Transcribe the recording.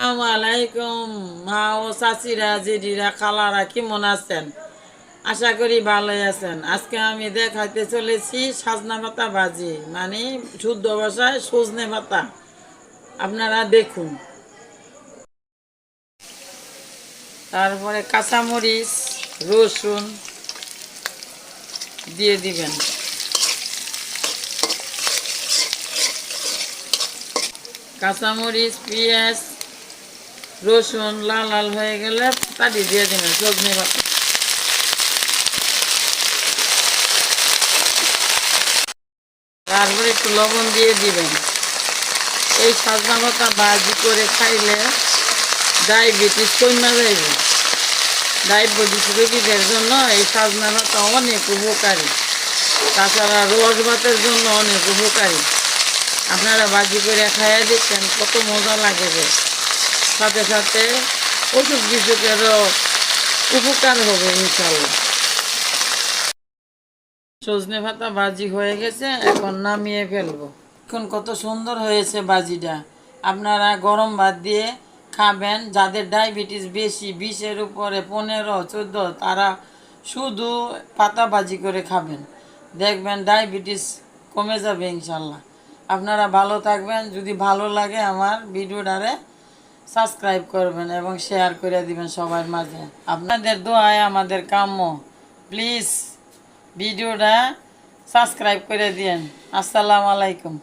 আসসালামু আলাইকুম মা ও চাচিরা জেঠিরা খালারা কেমন আছেন? আশা করি ভালোই আছেন। আজকে আমি দেখাইতে চলেছি সাজনা পাতা ভাজি, মানে শুদ্ধ ভাষায় সজনে পাতা। আপনারা দেখুন। তারপরে কাঁচামরিচ, রসুন দিয়ে দিবেন। কাঁচামরিচ, পেঁয়াজ, রসুন লাল লাল হয়ে গেলে পাতি দিয়ে দিবেন সজনে পাতা। তারপরে একটু লবণ দিয়ে দিবেন। এই সাজনা পাতা ভাজি করে খাইলে ডায়াবেটিস কমে যাইবে। ডায়াবেটিস রোগীদের জন্য এই সাজনা পাতা অনেক উপকারী। তাছাড়া রস ভাতের জন্য অনেক উপকারী। আপনারা ভাজি করে খাইয়া দেখছেন কত মজা লাগে। সাথে সাথে অসুখ বিসুখেরও উপকার হবে ইনশাল্লাহ। সজনে পাতা ভাজি হয়ে গেছে, এখন নামিয়ে ফেলবো। এখন কত সুন্দর হয়েছে ভাজিটা। আপনারা গরম ভাত দিয়ে খাবেন। যাদের ডায়াবেটিস বেশি, 20-এর উপরে, 15-14, তারা শুধু পাতা ভাজি করে খাবেন, দেখবেন ডায়াবেটিস কমে যাবে ইনশাল্লাহ। আপনারা ভালো থাকবেন। যদি ভালো লাগে আমার ভিডিওটারে সাবস্ক্রাইব করবেন এবং শেয়ার করে দিবেন সবার মাঝে। আপনাদের দোয়ায় আমাদের কাম্য। প্লিজ ভিডিওটা সাবস্ক্রাইব করে দিন। আসসালামু আলাইকুম।